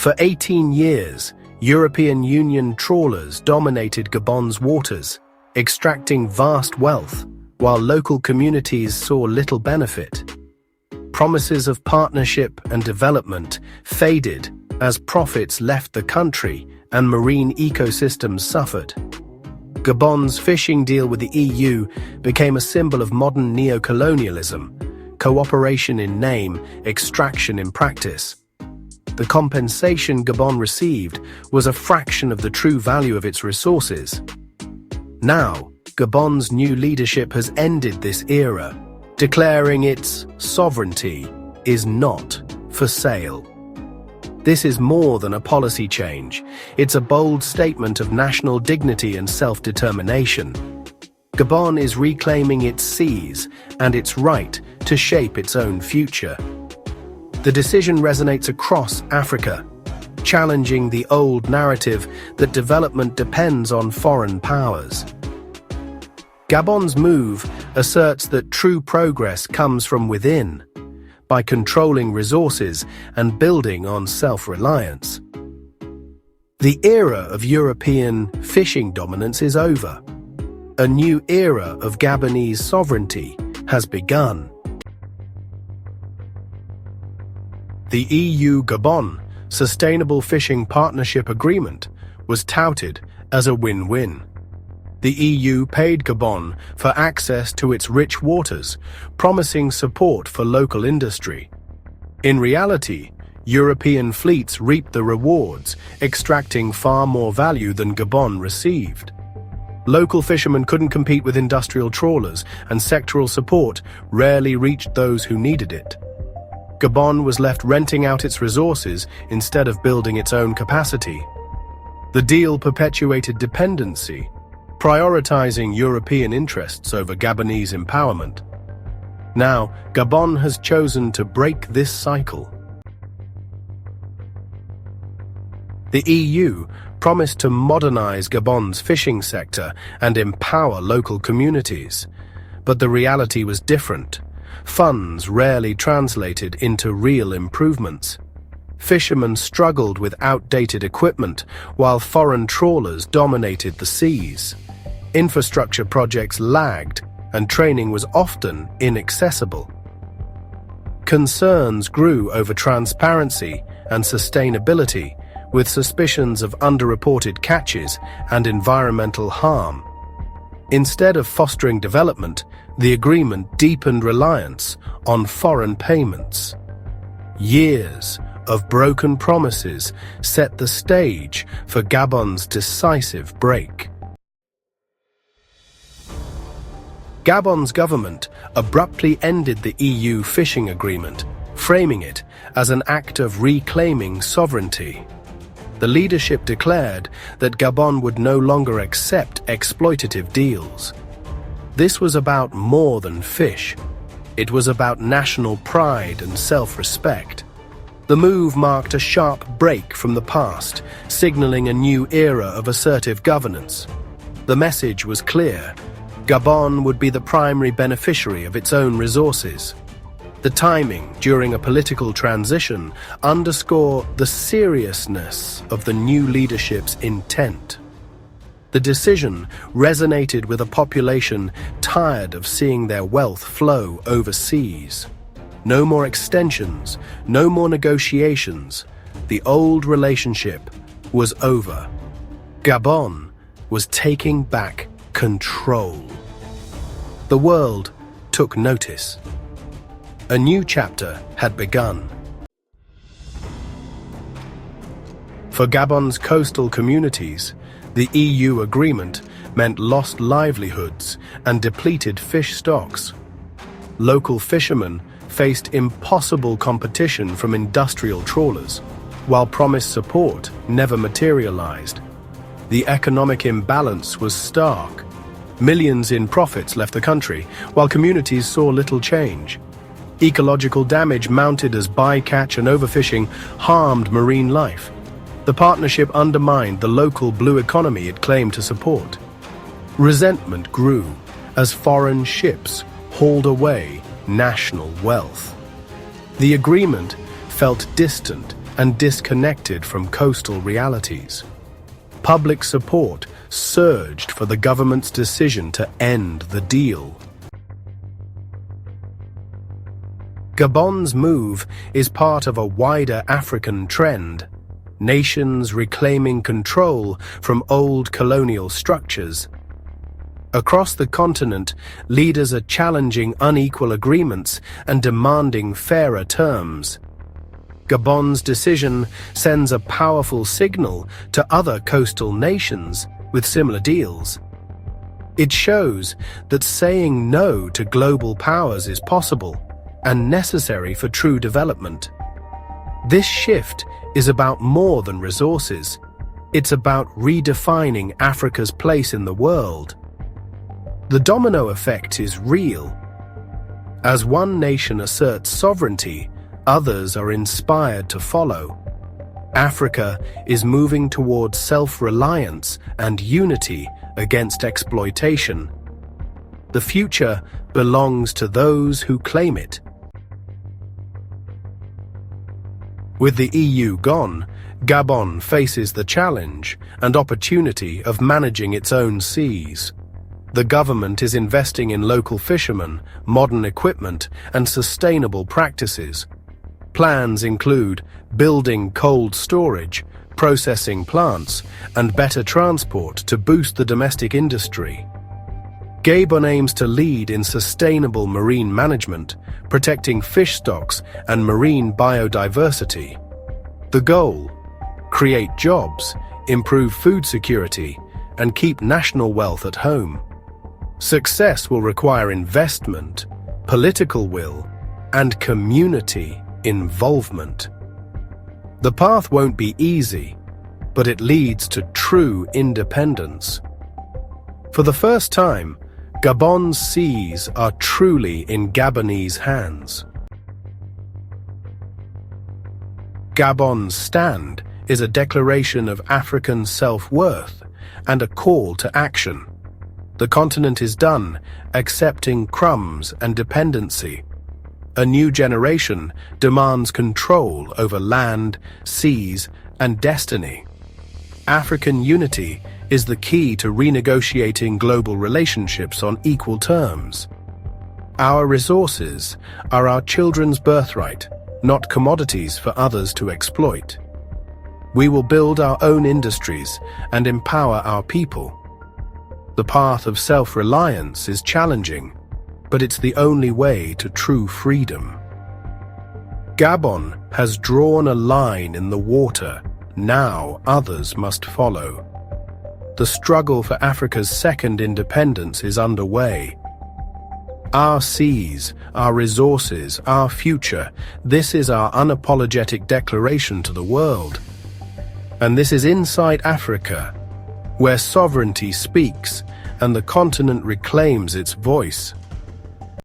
For 18 years, European Union trawlers dominated Gabon's waters, extracting vast wealth, while local communities saw little benefit. Promises of partnership and development faded as profits left the country and marine ecosystems suffered. Gabon's fishing deal with the EU became a symbol of modern neocolonialism, cooperation in name, extraction in practice. The compensation Gabon received was a fraction of the true value of its resources. Now, Gabon's new leadership has ended this era, declaring its sovereignty is not for sale. This is more than a policy change. It's a bold statement of national dignity and self-determination. Gabon is reclaiming its seas and its right to shape its own future. The decision resonates across Africa, challenging the old narrative that development depends on foreign powers. Gabon's move asserts that true progress comes from within, by controlling resources and building on self-reliance. The era of European fishing dominance is over. A new era of Gabonese sovereignty has begun. The EU-Gabon Sustainable Fishing Partnership Agreement was touted as a win-win. The EU paid Gabon for access to its rich waters, promising support for local industry. In reality, European fleets reaped the rewards, extracting far more value than Gabon received. Local fishermen couldn't compete with industrial trawlers, and sectoral support rarely reached those who needed it. Gabon was left renting out its resources instead of building its own capacity. The deal perpetuated dependency, prioritizing European interests over Gabonese empowerment. Now, Gabon has chosen to break this cycle. The EU promised to modernize Gabon's fishing sector and empower local communities. But the reality was different. Funds rarely translated into real improvements. Fishermen struggled with outdated equipment, while foreign trawlers dominated the seas. Infrastructure projects lagged, and training was often inaccessible. Concerns grew over transparency and sustainability, with suspicions of underreported catches and environmental harm. Instead of fostering development, the agreement deepened reliance on foreign payments. Years of broken promises set the stage for Gabon's decisive break. Gabon's government abruptly ended the EU fishing agreement, framing it as an act of reclaiming sovereignty. The leadership declared that Gabon would no longer accept exploitative deals. This was about more than fish. It was about national pride and self-respect. The move marked a sharp break from the past, signaling a new era of assertive governance. The message was clear. Gabon would be the primary beneficiary of its own resources. The timing during a political transition underscored the seriousness of the new leadership's intent. The decision resonated with a population tired of seeing their wealth flow overseas. No more extensions, no more negotiations. The old relationship was over. Gabon was taking back control. The world took notice. A new chapter had begun. For Gabon's coastal communities, the EU agreement meant lost livelihoods and depleted fish stocks. Local fishermen faced impossible competition from industrial trawlers, while promised support never materialized. The economic imbalance was stark. Millions in profits left the country, while communities saw little change. Ecological damage mounted as bycatch and overfishing harmed marine life. The partnership undermined the local blue economy it claimed to support. Resentment grew as foreign ships hauled away national wealth. The agreement felt distant and disconnected from coastal realities. Public support surged for the government's decision to end the deal. Gabon's move is part of a wider African trend, nations reclaiming control from old colonial structures. Across the continent, leaders are challenging unequal agreements and demanding fairer terms. Gabon's decision sends a powerful signal to other coastal nations with similar deals. It shows that saying no to global powers is possible and necessary for true development. This shift is about more than resources. It's about redefining Africa's place in the world. The domino effect is real. As one nation asserts sovereignty, others are inspired to follow. Africa is moving towards self-reliance and unity against exploitation. The future belongs to those who claim it. With the EU gone, Gabon faces the challenge and opportunity of managing its own seas. The government is investing in local fishermen, modern equipment, and sustainable practices. Plans include building cold storage, processing plants, and better transport to boost the domestic industry. Gabon aims to lead in sustainable marine management, protecting fish stocks and marine biodiversity. The goal: create jobs, improve food security, and keep national wealth at home. Success will require investment, political will, and community involvement. The path won't be easy, but it leads to true independence. For the first time, Gabon's seas are truly in Gabonese hands. Gabon's stand is a declaration of African self-worth and a call to action. The continent is done accepting crumbs and dependency. A new generation demands control over land, seas, and destiny. African unity is the key to renegotiating global relationships on equal terms. Our resources are our children's birthright, not commodities for others to exploit. We will build our own industries and empower our people. The path of self-reliance is challenging, but it's the only way to true freedom. Gabon has drawn a line in the water. Now others must follow. The struggle for Africa's second independence is underway. Our seas, our resources, our future, this is our unapologetic declaration to the world. And this is inside Africa, where sovereignty speaks and the continent reclaims its voice.